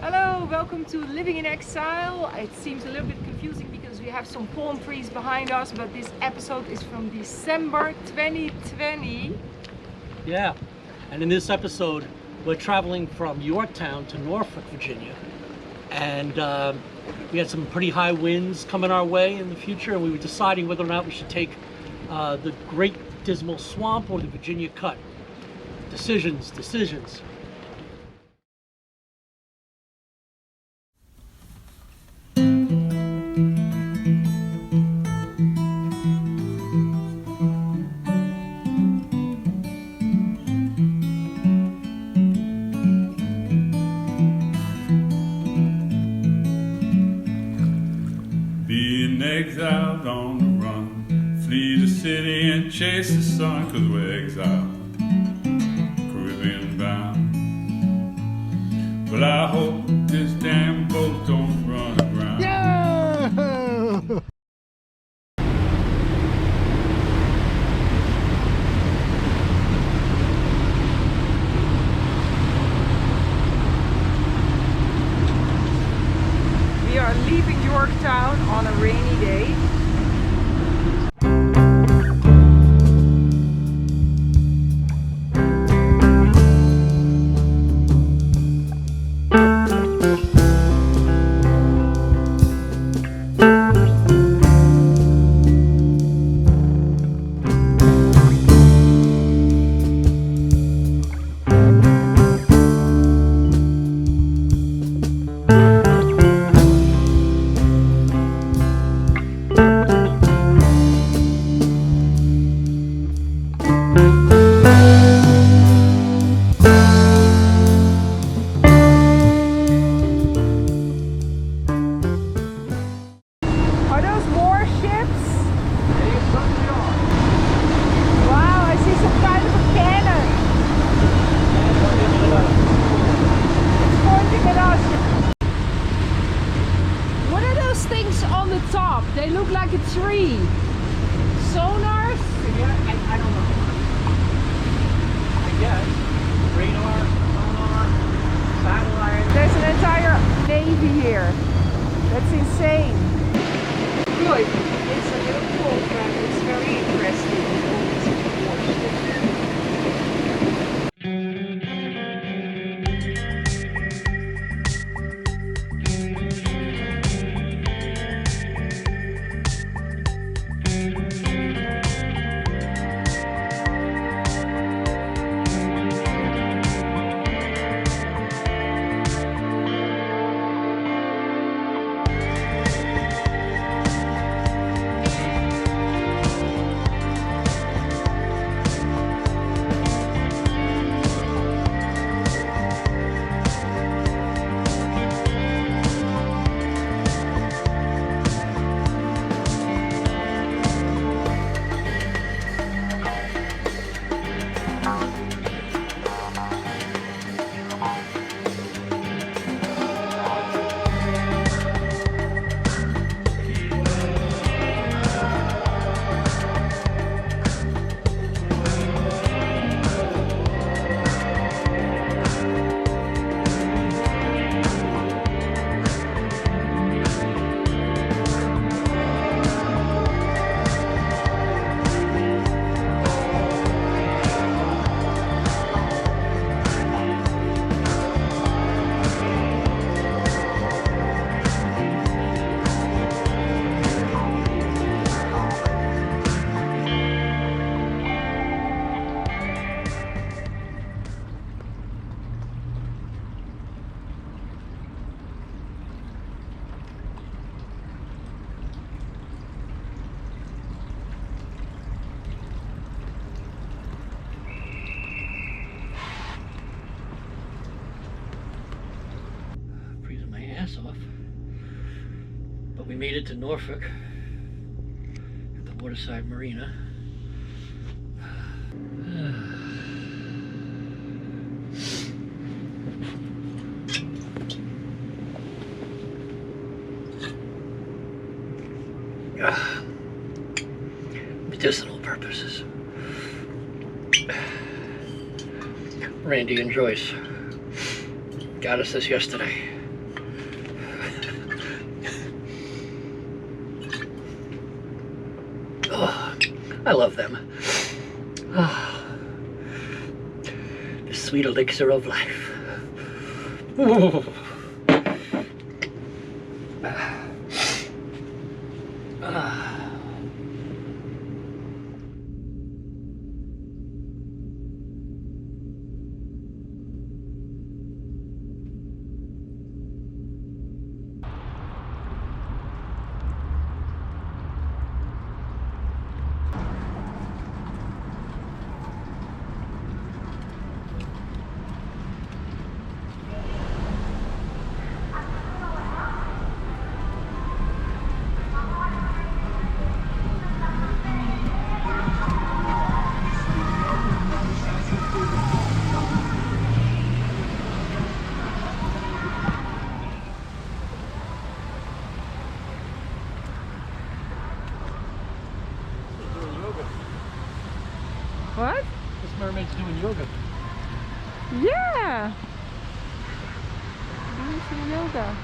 Hello, welcome to Living in Exile. It seems a little bit confusing because we have some palm trees behind us, but this episode is from December 2020. Yeah, and in this episode we're traveling from Yorktown to Norfolk, Virginia, and we had some pretty high winds coming our way in the future, and we were deciding whether or not we should take the Great Dismal Swamp or the Virginia Cut. Decisions. Being exiled on the run, flee the city and chase the sun, 'cause we're exiled, Caribbean bound. But I hope this damn boat don't run aground. Yeah! We are leaving Yorktown on a rainy day. Are those more ships? Wow, I see some kind of a cannon. It's pointing at us. What are those things on the top? They look like a tree. Sonars? I don't know. I guess. Radar, sonar, satellite. There's an entire navy here. That's insane. Good. It's a little cold, but it's very interesting. Freezing my ass off. But we made it to Norfolk at the waterside marina. Medicinal purposes. Randy and Joyce got us this yesterday. I love them. The sweet elixir of life. Ooh. What? This mermaid's doing yoga. Yeah! Doing some yoga.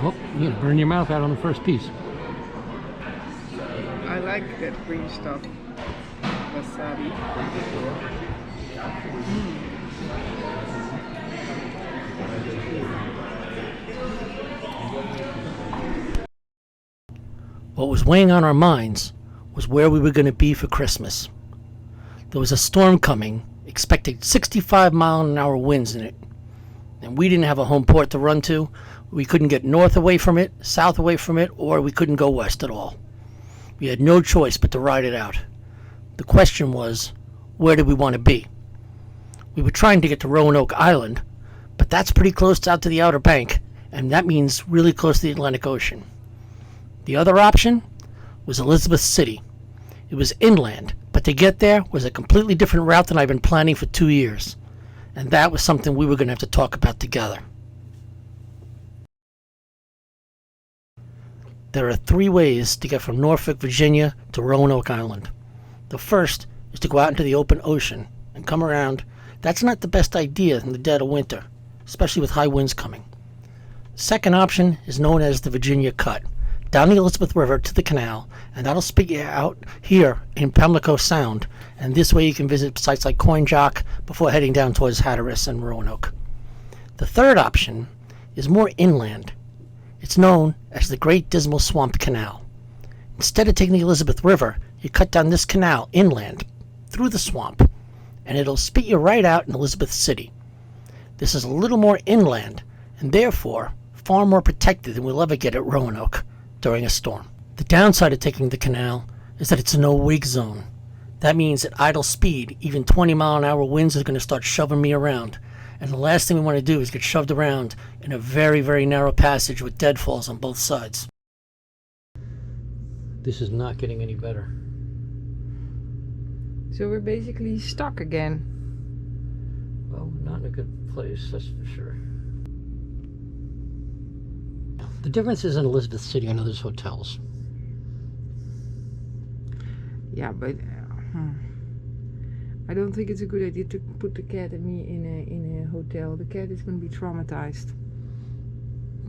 Oh, you're gonna burn your mouth out on the first piece. I like that green stuff. Wasabi. What was weighing on our minds was where we were going to be for Christmas. There was a storm coming, expecting 65-mile-an-hour winds in it. And we didn't have a home port to run to. We couldn't get north away from it, south away from it, or we couldn't go west at all. We had no choice but to ride it out. The question was, where did we want to be? We were trying to get to Roanoke Island, but that's pretty close out to the Outer Bank, and that means really close to the Atlantic Ocean. The other option was Elizabeth City. It was inland, but to get there was a completely different route than I've been planning for 2 years. And that was something we were going to have to talk about together. There are 3 ways to get from Norfolk, Virginia to Roanoke Island. The first is to go out into the open ocean and come around. That's not the best idea in the dead of winter, especially with high winds coming. The second option is known as the Virginia Cut, down the Elizabeth River to the canal, and that'll spit you out here in Pamlico Sound, and this way you can visit sites like Coin Jock before heading down towards Hatteras and Roanoke. The third option is more inland. It's known as the Great Dismal Swamp Canal. Instead of taking the Elizabeth River, you cut down this canal inland through the swamp, and it'll spit you right out in Elizabeth City. This is a little more inland, and therefore far more protected than we'll ever get at Roanoke during a storm. The downside of taking the canal is that it's a no-wake zone. That means at idle speed, even 20-mile-an-hour winds are going to start shoving me around. And the last thing we want to do is get shoved around in a very, very narrow passage with deadfalls on both sides. This is not getting any better. So we're basically stuck again. Well, not in a good place, that's for sure. The difference is in Elizabeth City, I know there's hotels. Yeah, but I don't think it's a good idea to put the cat and me in a hotel. The cat is going to be traumatized.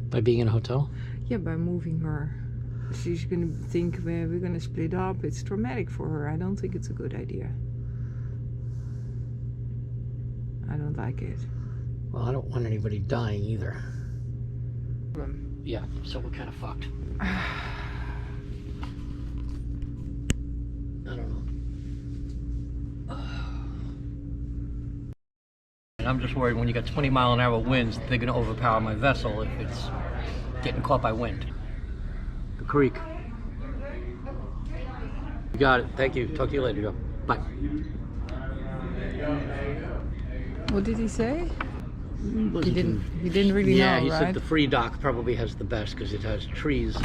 By being in a hotel? Yeah, by moving her. She's going to think we're going to split up. It's traumatic for her. I don't think it's a good idea. I don't like it. Well, I don't want anybody dying either. Yeah, so we're kind of fucked. I don't know. And I'm just worried when you got 20-mile-an-hour winds, they're going to overpower my vessel if it's getting caught by wind. The creek. You got it. Thank you. Talk to you later, Joe. Bye. What did he say? He didn't really yeah, know, he right? said the free dock probably has the best because it has trees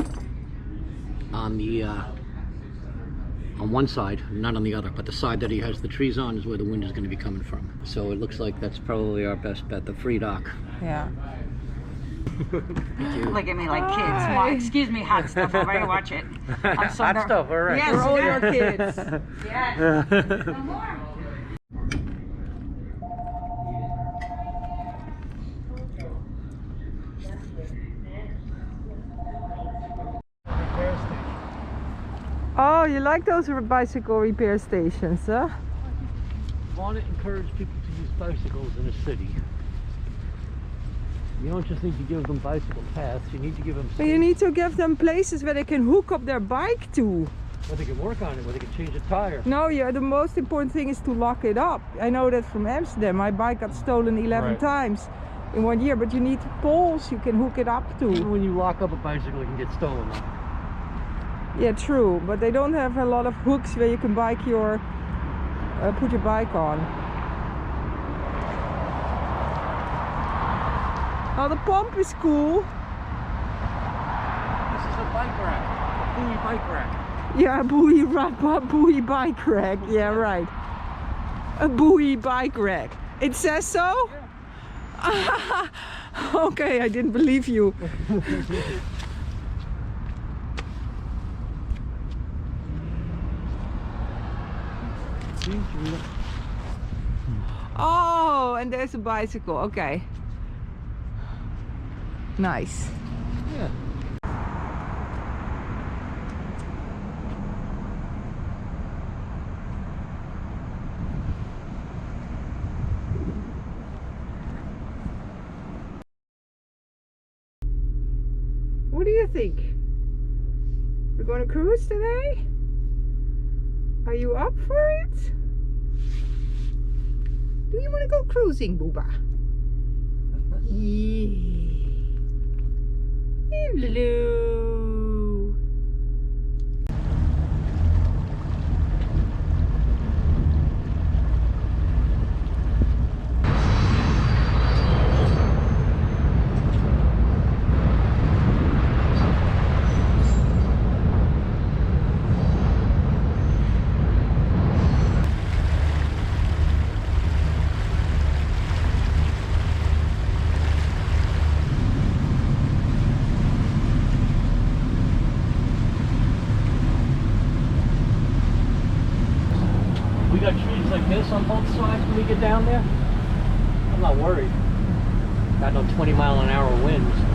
on the on one side, not on the other, but the side that he has the trees on is where the wind is going to be coming from. So it looks like that's probably our best bet, the free dock. Yeah. Look at me like kids. Mom, excuse me, hot stuff over here. Watch it. I'm so Hot stuff, all right. Yes, For all your kids. yes. No more. Oh, you like those bicycle repair stations, huh? I want to encourage people to use bicycles in a city. You don't just need to give them bicycle paths, you need to give them But you need to give them places where they can hook up their bike to. where they can work on it, where they can change a tire. No, yeah, the most important thing is to lock it up. I know that from Amsterdam. My bike got stolen 11 Right. times in 1 year, but you need poles you can hook it up Even to. when you lock up a bicycle, it can get stolen. Yeah, true, but they don't have a lot of hooks where you can put your bike on. Oh, the pump is cool. This is a bike rack, a buoy bike rack. Yeah, a buoy bike rack. Yeah, right. A buoy bike rack. It says so? Yeah. Okay, I didn't believe you. Oh, and there's a bicycle. Okay. Nice. Yeah. What do you think? We're going to cruise today? Are you up for it? Do you want to go cruising, Booba? Yeah. Hello. We got trees like this on both sides when we get down there. I'm not worried. Got no 20-mile-an-hour winds.